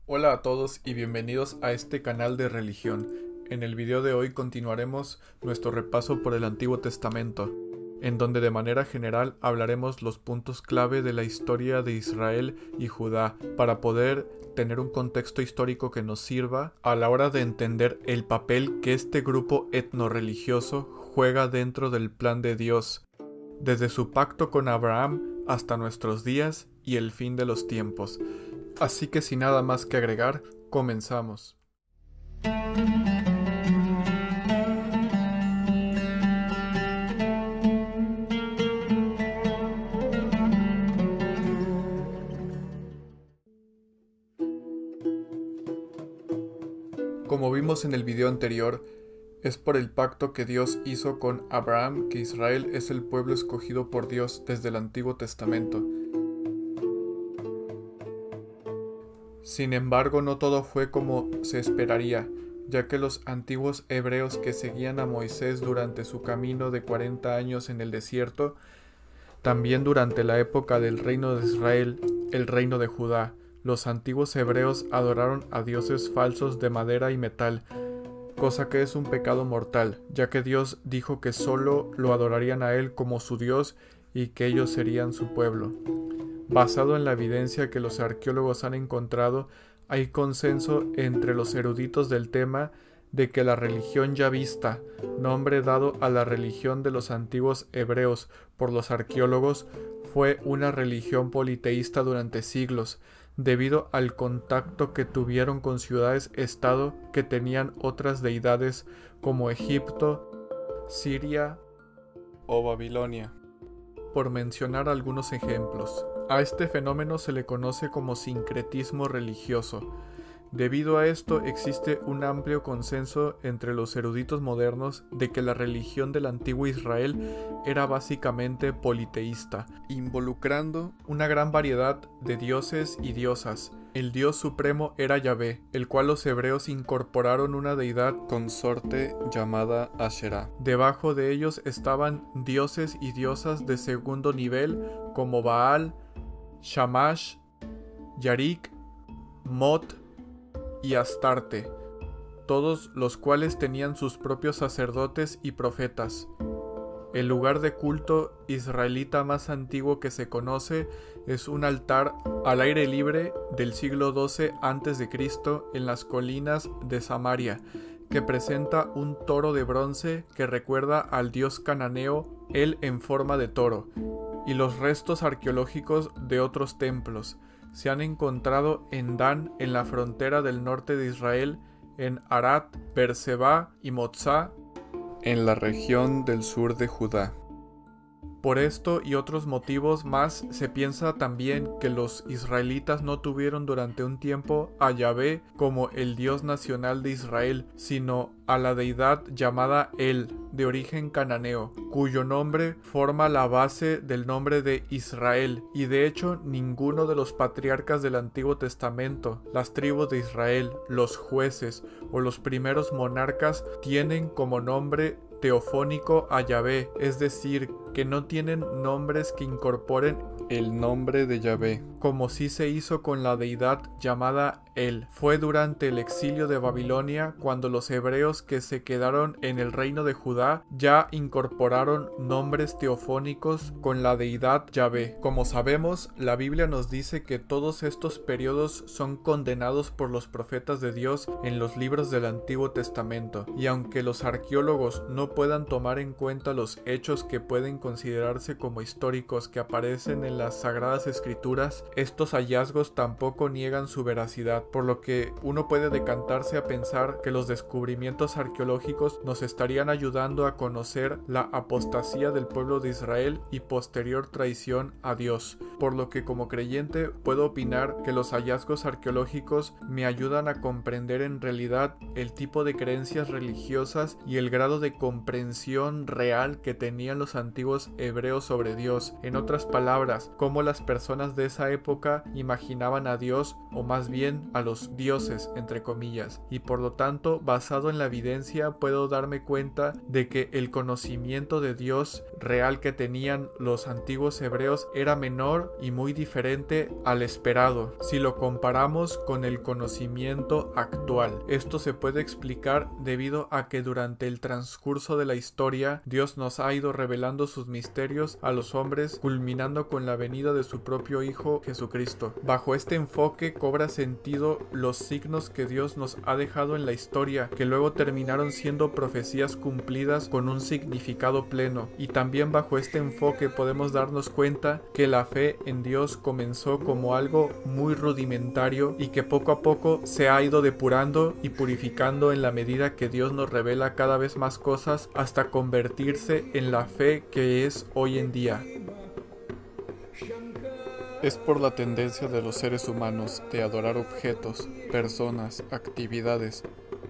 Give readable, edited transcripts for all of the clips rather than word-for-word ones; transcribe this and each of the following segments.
Hola a todos y bienvenidos a este canal de religión. En el video de hoy continuaremos nuestro repaso por el Antiguo Testamento, en donde de manera general hablaremos los puntos clave de la historia de Israel y Judá para poder tener un contexto histórico que nos sirva a la hora de entender el papel que este grupo etnorreligioso juega dentro del plan de Dios, desde su pacto con Abraham hasta nuestros días y el fin de los tiempos. Así que sin nada más que agregar, comenzamos. Como vimos en el video anterior, es por el pacto que Dios hizo con Abraham que Israel es el pueblo escogido por Dios desde el Antiguo Testamento. Sin embargo, no todo fue como se esperaría, ya que los antiguos hebreos que seguían a Moisés durante su camino de 40 años en el desierto, también durante la época del reino de Israel, el reino de Judá, los antiguos hebreos adoraron a dioses falsos de madera y metal, cosa que es un pecado mortal, ya que Dios dijo que solo lo adorarían a Él como su Dios y que ellos serían su pueblo. Basado en la evidencia que los arqueólogos han encontrado, hay consenso entre los eruditos del tema de que la religión yavista, nombre dado a la religión de los antiguos hebreos por los arqueólogos, fue una religión politeísta durante siglos, debido al contacto que tuvieron con ciudades-estado que tenían otras deidades como Egipto, Siria o Babilonia, por mencionar algunos ejemplos. A este fenómeno se le conoce como sincretismo religioso. Debido a esto existe un amplio consenso entre los eruditos modernos de que la religión del antiguo Israel era básicamente politeísta, involucrando una gran variedad de dioses y diosas. El dios supremo era Yahvé, el cual los hebreos incorporaron una deidad consorte llamada Asherá. Debajo de ellos estaban dioses y diosas de segundo nivel como Baal, Shamash, Yarik, Mot y Astarte, todos los cuales tenían sus propios sacerdotes y profetas. El lugar de culto israelita más antiguo que se conoce es un altar al aire libre del siglo XII a.C. en las colinas de Samaria, que presenta un toro de bronce que recuerda al dios cananeo, él en forma de toro, y los restos arqueológicos de otros templos se han encontrado en Dan, en la frontera del norte de Israel, en Arad, Berseba y Motzá, en la región del sur de Judá. Por esto y otros motivos más, se piensa también que los israelitas no tuvieron durante un tiempo a Yahvé como el Dios nacional de Israel, sino a la deidad llamada El, de origen cananeo, cuyo nombre forma la base del nombre de Israel, y de hecho ninguno de los patriarcas del Antiguo Testamento, las tribus de Israel, los jueces o los primeros monarcas tienen como nombre teofónico a Yahvé, es decir, que no tienen nombres que incorporen el nombre de Yahvé, como sí se hizo con la deidad llamada El. Fue durante el exilio de Babilonia cuando los hebreos que se quedaron en el reino de Judá ya incorporaron nombres teofónicos con la deidad Yahvé. Como sabemos, la Biblia nos dice que todos estos periodos son condenados por los profetas de Dios en los libros del Antiguo Testamento, y aunque los arqueólogos no puedan tomar en cuenta los hechos que pueden considerarse como históricos que aparecen en las Sagradas Escrituras, estos hallazgos tampoco niegan su veracidad, por lo que uno puede decantarse a pensar que los descubrimientos arqueológicos nos estarían ayudando a conocer la apostasía del pueblo de Israel y posterior traición a Dios, por lo que como creyente puedo opinar que los hallazgos arqueológicos me ayudan a comprender en realidad el tipo de creencias religiosas y el grado de comprensión real que tenían los antiguos hebreos sobre Dios. En otras palabras, cómo las personas de esa época imaginaban a Dios, o más bien a los dioses, entre comillas, y por lo tanto, basado en la evidencia, puedo darme cuenta de que el conocimiento de Dios real que tenían los antiguos hebreos era menor superior y muy diferente al esperado si lo comparamos con el conocimiento actual. Esto se puede explicar debido a que durante el transcurso de la historia Dios nos ha ido revelando sus misterios a los hombres, culminando con la venida de su propio Hijo Jesucristo. Bajo este enfoque cobra sentido los signos que Dios nos ha dejado en la historia, que luego terminaron siendo profecías cumplidas con un significado pleno. Y también bajo este enfoque podemos darnos cuenta que la fe en Dios comenzó como algo muy rudimentario y que poco a poco se ha ido depurando y purificando en la medida que Dios nos revela cada vez más cosas hasta convertirse en la fe que es hoy en día. Es por la tendencia de los seres humanos de adorar objetos, personas, actividades,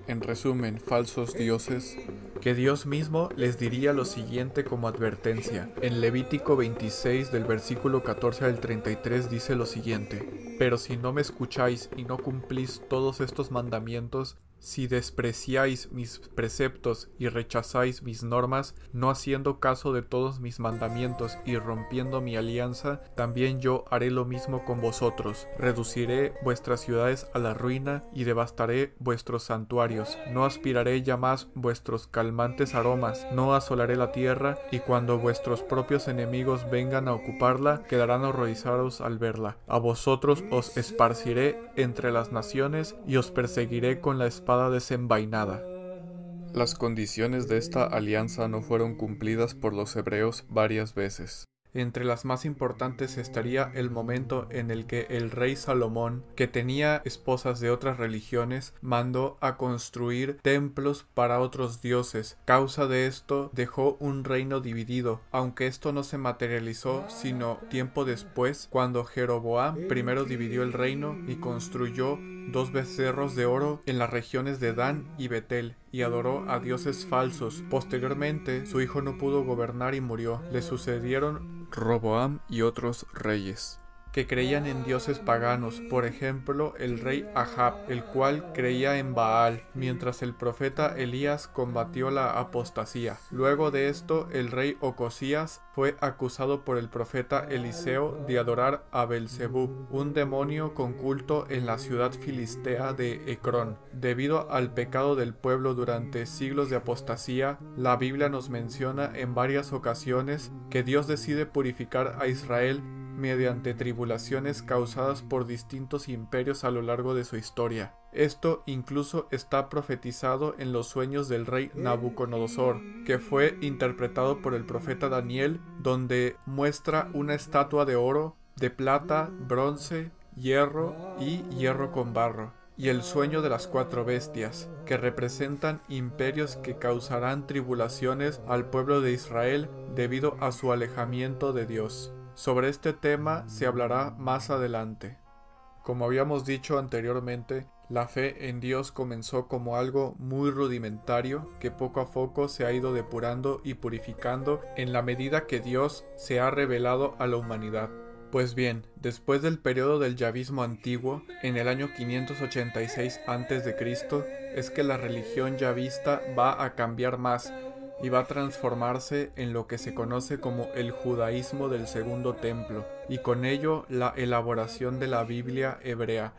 en resumen, falsos dioses, que Dios mismo les diría lo siguiente como advertencia. En Levítico 26 del versículo 14 al 33 dice lo siguiente: pero si no me escucháis y no cumplís todos estos mandamientos, si despreciáis mis preceptos y rechazáis mis normas, no haciendo caso de todos mis mandamientos y rompiendo mi alianza, también yo haré lo mismo con vosotros. Reduciré vuestras ciudades a la ruina y devastaré vuestros santuarios. No aspiraré ya más vuestros calmantes aromas, no asolaré la tierra, y cuando vuestros propios enemigos vengan a ocuparla, quedarán horrorizados al verla. A vosotros os esparciré entre las naciones y os perseguiré con la espada desenvainada. Las condiciones de esta alianza no fueron cumplidas por los hebreos varias veces. Entre las más importantes estaría el momento en el que el rey Salomón, que tenía esposas de otras religiones, mandó a construir templos para otros dioses. Causa de esto dejó un reino dividido, aunque esto no se materializó sino tiempo después, cuando Jeroboam primero dividió el reino y construyó 2 becerros de oro en las regiones de Dan y Betel, y adoró a dioses falsos. Posteriormente, su hijo no pudo gobernar y murió. Le sucedieron Roboam y otros reyes que creían en dioses paganos, por ejemplo el rey Ahab, el cual creía en Baal, mientras el profeta Elías combatió la apostasía. Luego de esto, el rey Ocosías fue acusado por el profeta Eliseo de adorar a Belzebub, un demonio con culto en la ciudad filistea de Ecrón. Debido al pecado del pueblo durante siglos de apostasía, la Biblia nos menciona en varias ocasiones que Dios decide purificar a Israel mediante tribulaciones causadas por distintos imperios a lo largo de su historia. Esto incluso está profetizado en los sueños del rey Nabucodonosor, que fue interpretado por el profeta Daniel, donde muestra una estatua de oro, de plata, bronce, hierro y hierro con barro, y el sueño de las 4 bestias, que representan imperios que causarán tribulaciones al pueblo de Israel debido a su alejamiento de Dios. Sobre este tema se hablará más adelante. Como habíamos dicho anteriormente, la fe en Dios comenzó como algo muy rudimentario que poco a poco se ha ido depurando y purificando en la medida que Dios se ha revelado a la humanidad. Pues bien, después del periodo del Yavismo antiguo, en el año 586 a.C., es que la religión yavista va a cambiar más y va a transformarse en lo que se conoce como el judaísmo del Segundo Templo, y con ello la elaboración de la Biblia hebrea.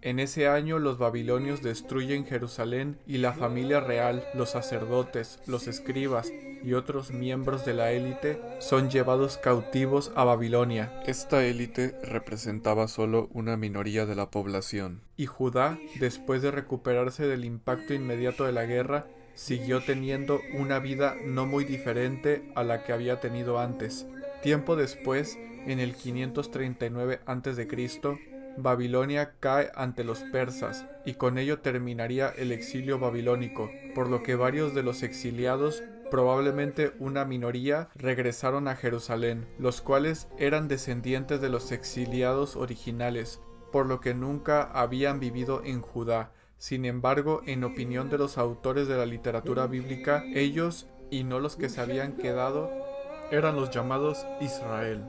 En ese año los babilonios destruyen Jerusalén y la familia real, los sacerdotes, los escribas y otros miembros de la élite son llevados cautivos a Babilonia. Esta élite representaba solo una minoría de la población. Y Judá, después de recuperarse del impacto inmediato de la guerra, siguió teniendo una vida no muy diferente a la que había tenido antes. Tiempo después, en el 539 a.C., Babilonia cae ante los persas, y con ello terminaría el exilio babilónico, por lo que varios de los exiliados, probablemente una minoría, regresaron a Jerusalén, los cuales eran descendientes de los exiliados originales, por lo que nunca habían vivido en Judá. Sin embargo, en opinión de los autores de la literatura bíblica, ellos, y no los que se habían quedado, eran los llamados Israel.